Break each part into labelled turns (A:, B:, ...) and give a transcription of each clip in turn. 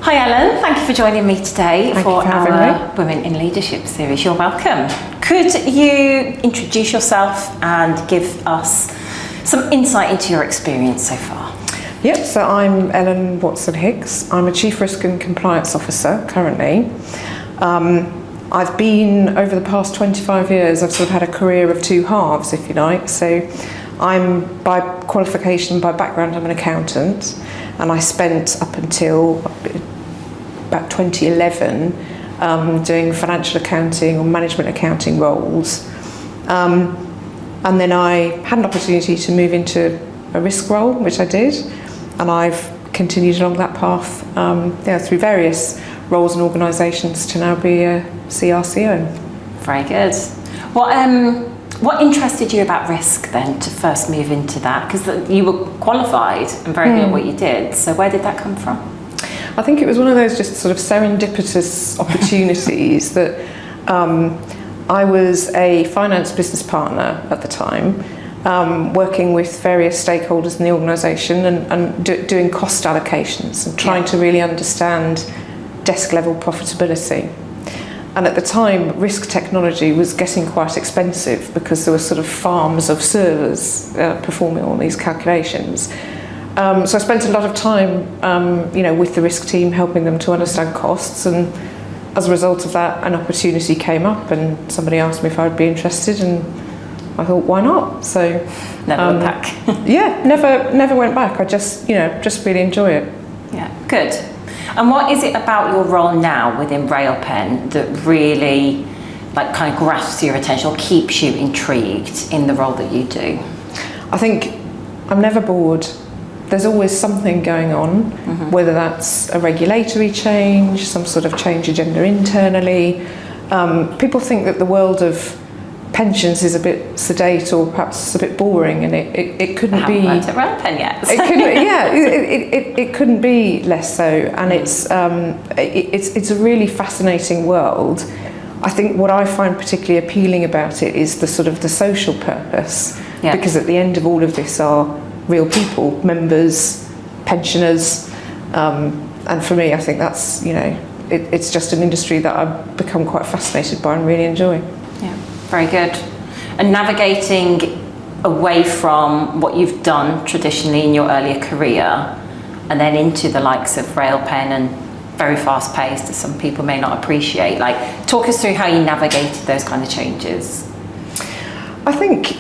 A: Hi Ellen, thank you for joining me today for our
B: me.
A: Women in Leadership series. You're welcome. Could you introduce yourself and give us some insight into your experience so far?
B: Yep, so I'm Ellen Watson-Hicks. I'm a Chief Risk and Compliance Officer currently. I've been, over the past 25 years, I've sort of had a career of two halves, if you like. So I'm, by qualification, by background, I'm an accountant, and I spent up until about 2011 doing financial accounting or management accounting roles. And then I had an opportunity to move into a risk role, which I did, and I've continued along that path through various roles and organisations to now be a CRCO.
A: Very good. What interested you about risk then to first move into that? Because you were qualified and very good at what you did, so where did that come from?
B: I think it was one of those just sort of serendipitous opportunities that I was a finance business partner at the time, working with various stakeholders in the organisation and doing cost allocations and trying to really understand desk level profitability. And at the time, risk technology was getting quite expensive because there were sort of farms of servers performing all these calculations. So I spent a lot of time, with the risk team, helping them to understand costs. And as a result of that, an opportunity came up, and somebody asked me if I'd be interested, and I thought, why not? So
A: never went back.
B: never went back. I just really enjoy it.
A: Yeah, good. And what is it about your role now within Railpen that really kind of grasps your attention or keeps you intrigued in the role that you do?
B: I think I'm never bored. There's always something going on, whether that's a regulatory change, some sort of change agenda internally. People think that the world of pensions is a bit sedate or perhaps a bit boring, and it couldn't be.
A: I haven't worked at Railpen yet.
B: It couldn't be less so, and it's a really fascinating world. I think what I find particularly appealing about it is the sort of the social purpose, because at the end of all of this are real people, members, pensioners, and for me, I think that's it's just an industry that I've become quite fascinated by and really enjoy.
A: Yeah. Very good. And navigating away from what you've done traditionally in your earlier career and then into the likes of Railpen and very fast paced, as some people may not appreciate. Talk us through how you navigated those kind of changes. I
B: think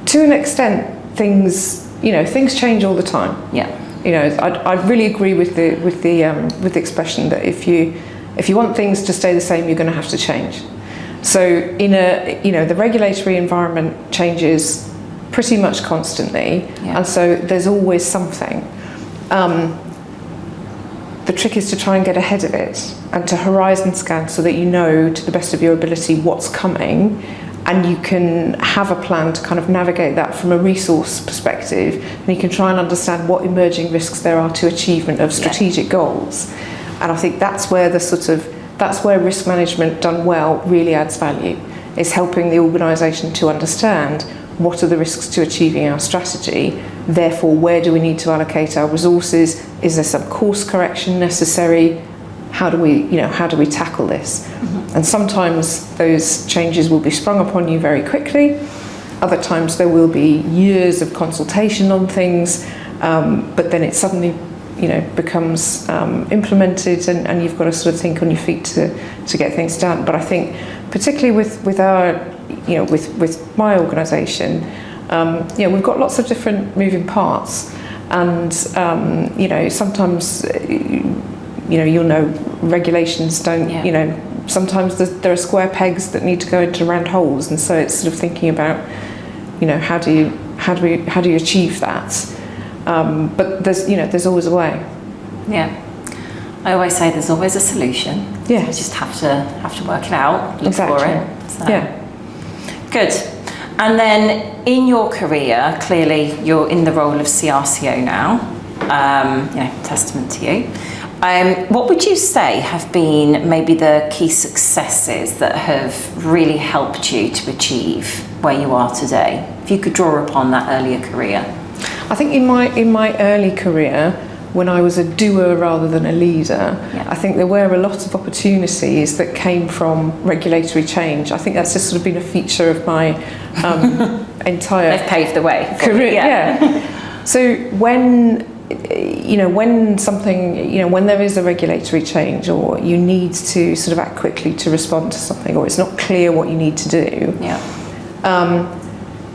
B: to an extent things change all the time.
A: Yeah.
B: I really agree with the expression that if you want things to stay the same, you're going to have to change. So the regulatory environment changes pretty much constantly, and so there's always something. The trick is to try and get ahead of it and to horizon scan so that you know to the best of your ability what's coming, and you can have a plan to kind of navigate that from a resource perspective, and you can try and understand what emerging risks there are to achievement of strategic goals. And I think that's where that's where risk management done well really adds value, is helping the organisation to understand what are the risks to achieving our strategy, therefore where do we need to allocate our resources, is there some course correction necessary, how do we tackle this? And sometimes those changes will be sprung upon you very quickly, other times there will be years of consultation on things, but then it suddenly becomes implemented, and you've got to sort of think on your feet to get things done. But I think particularly with our, with my organisation, we've got lots of different moving parts, and sometimes you'll know regulations don't, sometimes there are square pegs that need to go into round holes, and so it's sort of thinking about how do you achieve that. But there's always a way. Yeah.
A: I always say there's always a solution.
B: Yeah.
A: So you just have to work it out, look for it. So.
B: Yeah.
A: Good. And then in your career, clearly you're in the role of CRCO now. Testament to you. What would you say have been maybe the key successes that have really helped you to achieve where you are today? If you could draw upon that earlier career.
B: I think in my early career, when I was a doer rather than a leader.
A: Yeah.
B: I think there were a lot of opportunities that came from regulatory change. I think that's just sort of been a feature of my entire
A: They've paved the way for
B: career.
A: you,
B: Yeah. So when when there is a regulatory change, or you need to sort of act quickly to respond to something, or it's not clear what you need to do,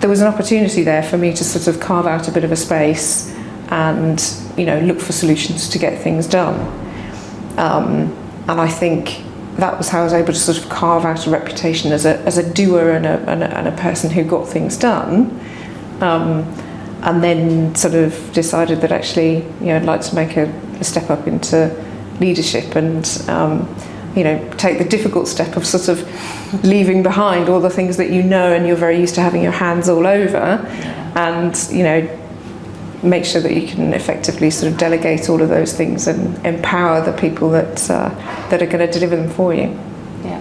B: there was an opportunity there for me to sort of carve out a bit of a space and look for solutions to get things done. And I think that was how I was able to sort of carve out a reputation as a doer and a person who got things done. And then sort of decided that actually, I'd like to make a step up into leadership and, take the difficult step of sort of leaving behind all the things that and you're very used to having your hands all over, and, make sure that you can effectively sort of delegate all of those things and empower the people that are going to deliver them for you.
A: Yeah.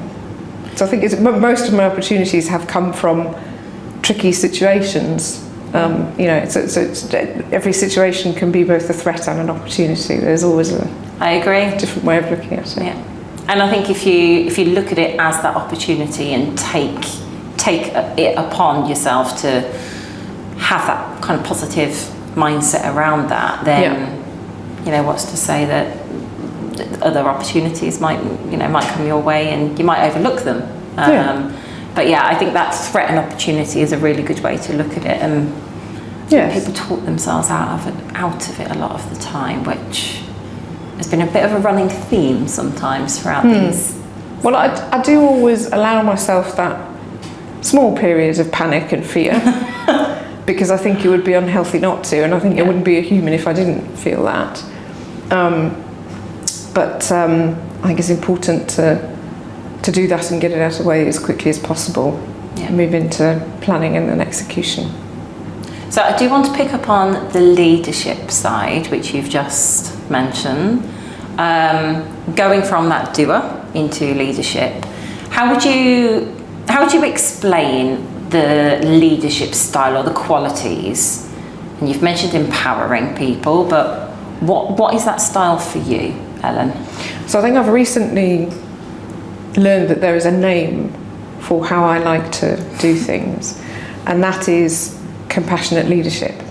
B: So I think most of my opportunities have come from tricky situations. Every situation can be both a threat and an opportunity. There's always
A: I agree.
B: different way of looking at it.
A: Yeah. And I think if you look at it as that opportunity and take it upon yourself to have that kind of positive mindset around that, then what's to say that other opportunities might come your way and you might overlook them. But I think that threat and opportunity is a really good way to look at it, and people talk themselves out of it a lot of the time, which has been a bit of a running theme sometimes throughout these.
B: Well, I do always allow myself that small periods of panic and fear because I think it would be unhealthy not to, and I think I wouldn't be a human if I didn't feel that. But I think it's important to do that and get it out of the way as quickly as possible, and move into planning and then execution.
A: So I do want to pick up on the leadership side, which you've just mentioned. Going from that doer into leadership, how would you explain the leadership style or the qualities? And you've mentioned empowering people, but what is that style for you, Ellen?
B: So I think I've recently learned that there is a name for how I like to do things, and that is compassionate leadership,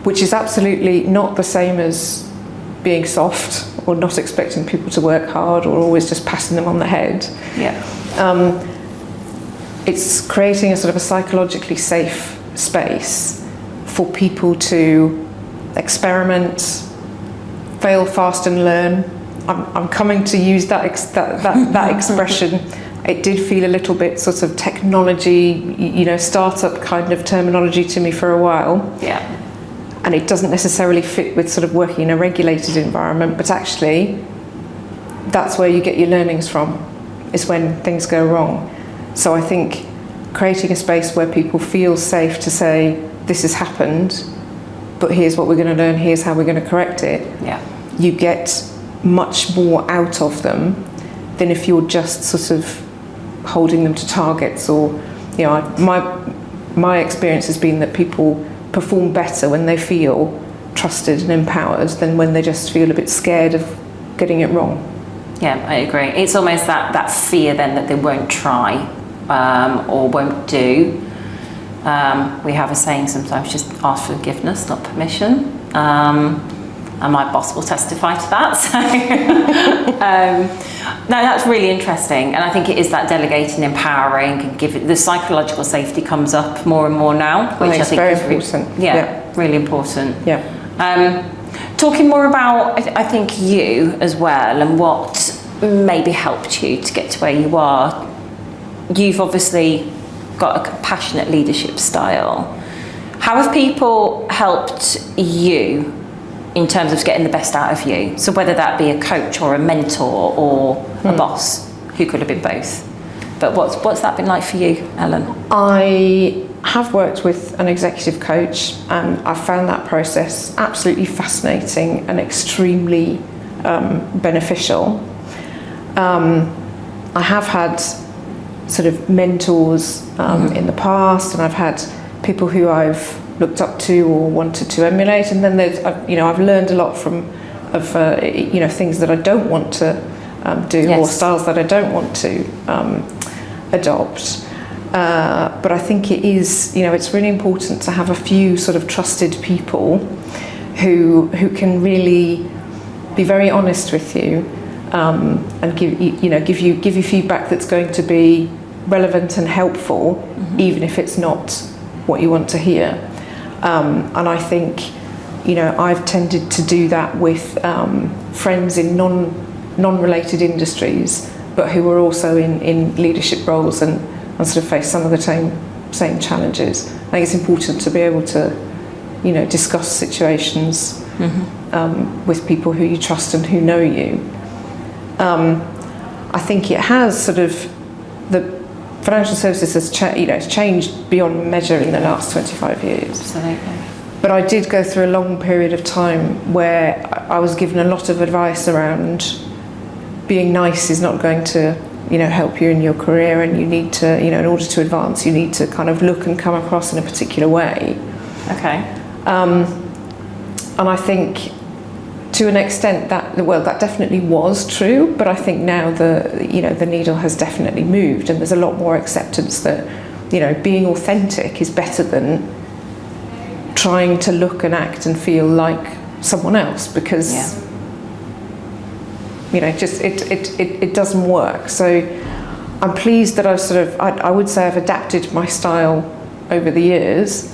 B: which is absolutely not the same as being soft or not expecting people to work hard or always just patting them on the head. It's creating a sort of a psychologically safe space for people to experiment, fail fast and learn. I'm coming to use that expression. It did feel a little bit sort of technology, startup kind of terminology to me for a while. And it doesn't necessarily fit with sort of working in a regulated environment, but actually that's where you get your learnings from, is when things go wrong. So I think creating a space where people feel safe to say, this has happened, but here's what we're going to learn, here's how we're going to correct it. You get much more out of them than if you're just sort of holding them to targets, or my experience has been that people perform better when they feel trusted and empowered than when they just feel a bit scared of getting it wrong.
A: I agree. It's almost that fear then that they won't try or won't do. We have a saying sometimes, just ask for forgiveness, not permission. And my boss will testify to that. So, no, that's really interesting. And I think it is that delegating, empowering, and the psychological safety comes up more and more now, which I think
B: very
A: is
B: important.
A: Really important.
B: Yeah.
A: Talking more about, I think, you as well, and what maybe helped you to get to where you are. You've obviously got a compassionate leadership style. How have people helped you in terms of getting the best out of you? So whether that be a coach or a mentor or a boss, who could have been both. But what's that been like for you, Ellen?
B: I have worked with an executive coach, and I've found that process absolutely fascinating and extremely beneficial. I have had sort of mentors in the past, and I've had people who I've looked up to or wanted to emulate, and then I've learned a lot of things that I don't want to do, or styles that I don't want to adopt. But I think it is, it's really important to have a few sort of trusted people who can really be very honest with you, and give you feedback that's going to be relevant and helpful, even if it's not what you want to hear. And I think, I've tended to do that with friends in non-related industries, but who are also in leadership roles and sort of face some of the same challenges. I think it's important to be able to, discuss situations with people who you trust and who know you. I think it has sort of, the financial services has it's changed beyond measure in the last 25 years.
A: Absolutely.
B: But I did go through a long period of time where I was given a lot of advice around being nice is not going to, help you in your career, and you need to, in order to advance, you need to kind of look and come across in a particular way.
A: Okay.
B: And I think, to an extent, that definitely was true, but I think now the needle has definitely moved, and there's a lot more acceptance that, being authentic is better than trying to look and act and feel like someone else, because it doesn't work. So I'm pleased that I would say I've adapted my style over the years,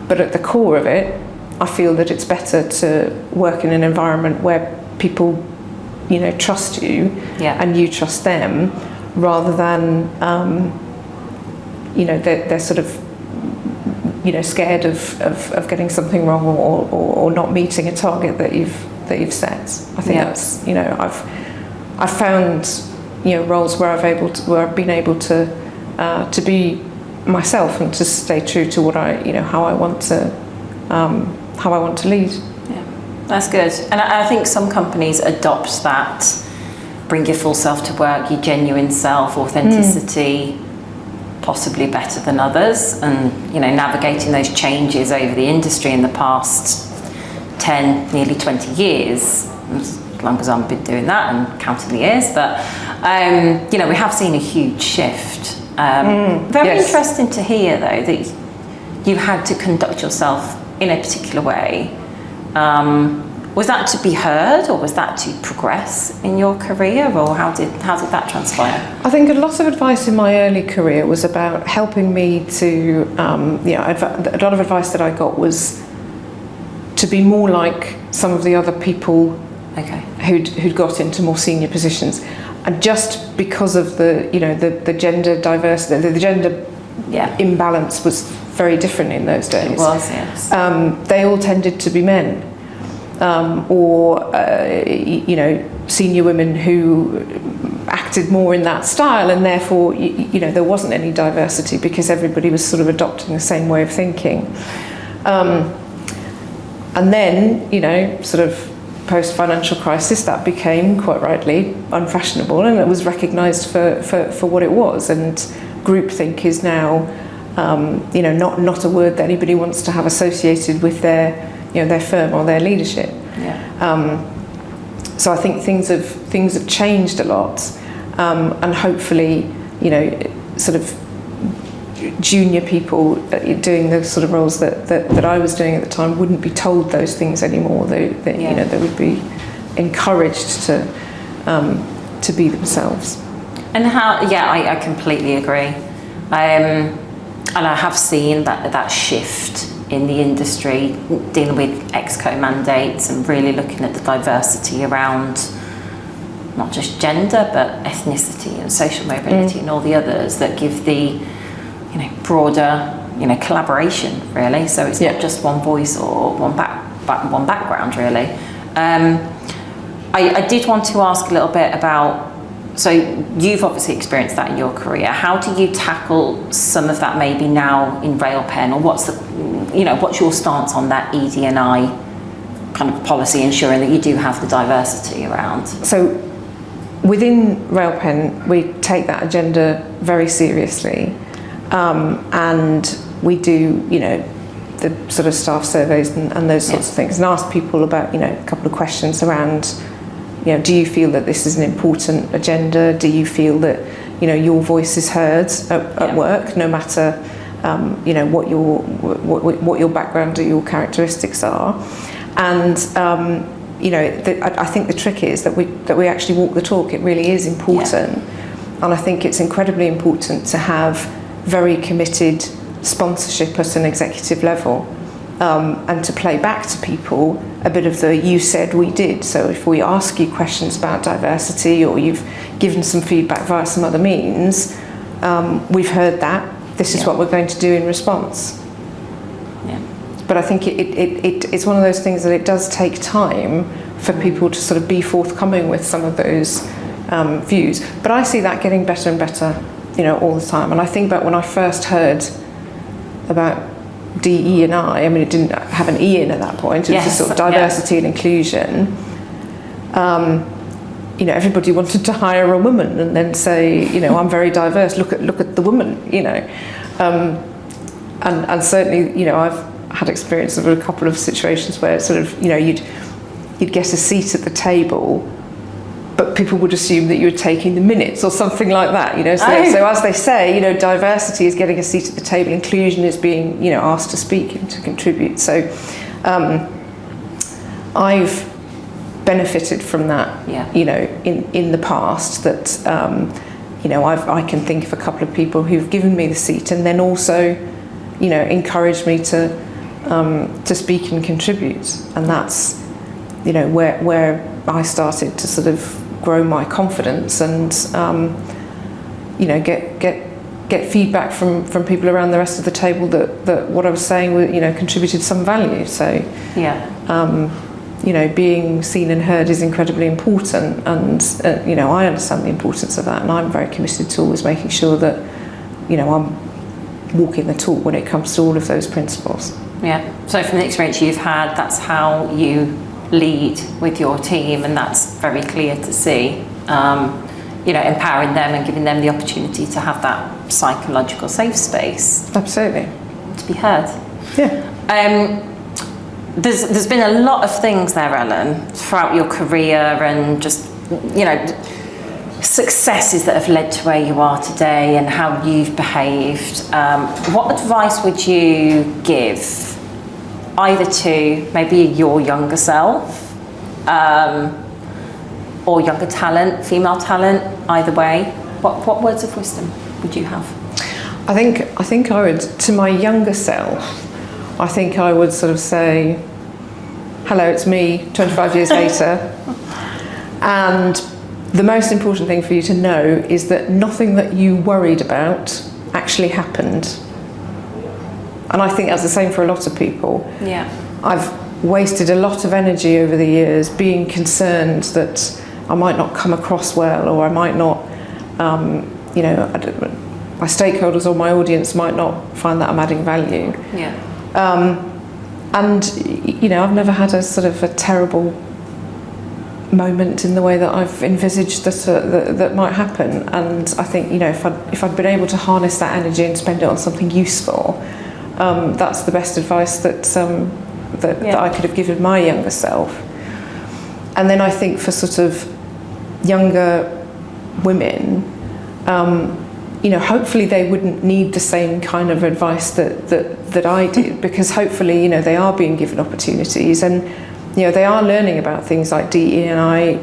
B: but at the core of it, I feel that it's better to work in an environment where people, trust you, and you trust them, rather than, they're sort of, scared of getting something wrong or not meeting a target that you've set. I think that's, I've found, roles where I've been able to be myself and to stay true to what how I want to lead.
A: Yeah, that's good. And I think some companies adopt that, bring your full self to work, your genuine self, authenticity, possibly better than others. And, navigating those changes over the industry in the past 10, nearly 20 years, as long as I've been doing that and counting the years, but, we have seen a huge shift. Very interesting to hear, though, that you had to conduct yourself in a particular way. Was that to be heard, or was that to progress in your career, or how did that transpire?
B: I think a lot of advice in my early career was about helping me to, a lot of advice that I got was to be more like some of the other people who'd got into more senior positions, and just because of the gender diversity, the gender imbalance was very different in those days.
A: It was, yes.
B: They all tended to be men, or senior women who acted more in that style, and therefore there wasn't any diversity because everybody was sort of adopting the same way of thinking. And then sort of post-financial crisis, that became quite rightly unfashionable, and it was recognised for what it was. And groupthink is now not a word that anybody wants to have associated with their firm or their leadership. So I think things have changed a lot, and hopefully sort of junior people doing the sort of roles that I was doing at the time wouldn't be told those things anymore. They would be encouraged to be themselves.
A: And I completely agree. And I have seen that shift in the industry, dealing with ExCo mandates and really looking at the diversity around not just gender, but ethnicity and social mobility and all the others that give the broader collaboration, really. So it's not just one voice or one background, really. I did want to ask a little bit about, so you've obviously experienced that in your career. How do you tackle some of that maybe now in Railpen, or what's your stance on that ED&I kind of policy, ensuring that you do have the diversity around?
B: So within Railpen, we take that agenda very seriously, and we do the sort of staff surveys and those sorts of things, and ask people about, a couple of questions around, do you feel that this is an important agenda? Do you feel that, your voice is heard at work, no matter, what your background or your characteristics are? And, I think the trick is that we actually walk the talk. It really is important. And I think it's incredibly important to have very committed sponsorship at an executive level, and to play back to people a bit of the "you said, we did." So if we ask you questions about diversity, or you've given some feedback via some other means, we've heard that. This is what we're going to do in response. But I think it's one of those things that it does take time for people to sort of be forthcoming with some of those views. But I see that getting better and better, all the time. And I think about when I first heard about DE&I, it didn't have an E in at that point. It was just sort of diversity and inclusion. Everybody wanted to hire a woman and then say, I'm very diverse. Look at the woman, and certainly, I've had experience of a couple of situations where it's sort of, you'd get a seat at the table, but people would assume that you were taking the minutes or something like that, So as they say, diversity is getting a seat at the table, inclusion is being, asked to speak and to contribute. So I've benefited from that, in the past, that, I can think of a couple of people who've given me the seat and then also, encouraged me to speak and contribute. And that's, where I started to sort of grow my confidence and, get feedback from people around the rest of the table that what I was saying, contributed some value. So, being seen and heard is incredibly important, and I understand the importance of that, and I'm very committed to always making sure that, I'm walking the talk when it comes to all of those principles.
A: Yeah. So from the experience you've had, that's how you lead with your team, and that's very clear to see. Empowering them and giving them the opportunity to have that psychological safe space.
B: Absolutely.
A: To be heard.
B: Yeah.
A: There's been a lot of things there, Ellen, throughout your career, and just, successes that have led to where you are today and how you've behaved. What advice would you give either to maybe your younger self, or younger talent, female talent, either way? What words of wisdom would you have?
B: I think I would, to my younger self, I think I would sort of say, hello, it's me, 25 years later. And the most important thing for you to know is that nothing that you worried about actually happened. And I think that's the same for a lot of people.
A: Yeah.
B: I've wasted a lot of energy over the years being concerned that I might not come across well, or I might not, my stakeholders or my audience might not find that I'm adding value.
A: Yeah.
B: And I've never had a sort of a terrible moment in the way that I've envisaged that might happen. And I think if I'd been able to harness that energy and spend it on something useful, that's the best advice that I could have given my younger self. And then I think for sort of younger women, hopefully they wouldn't need the same kind of advice that I did, because hopefully, they are being given opportunities, and, they are learning about things like DE&I,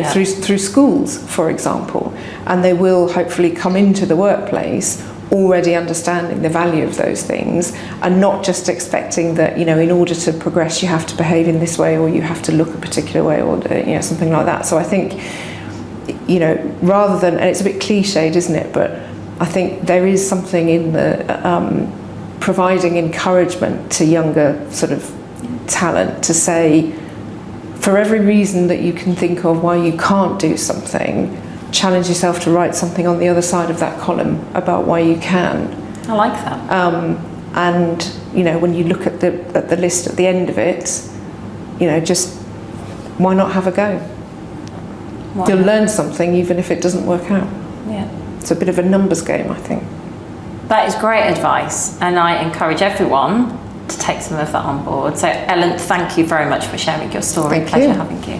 B: through schools, for example, and they will hopefully come into the workplace already understanding the value of those things, and not just expecting that, in order to progress, you have to behave in this way, or you have to look a particular way, or, something like that. So I think, rather than, and it's a bit cliched, isn't it, but I think there is something in the providing encouragement to younger sort of talent to say, for every reason that you can think of why you can't do something, challenge yourself to write something on the other side of that column about why you can.
A: I like that.
B: And when you look at the list at the end of it, just why not have a go? You'll learn something even if it doesn't work out.
A: Yeah.
B: It's a bit of a numbers game, I think.
A: That is great advice, and I encourage everyone to take some of that on board. So Ellen, thank you very much for sharing your story.
B: Thank
A: Pleasure
B: you.
A: having you.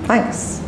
B: Thanks.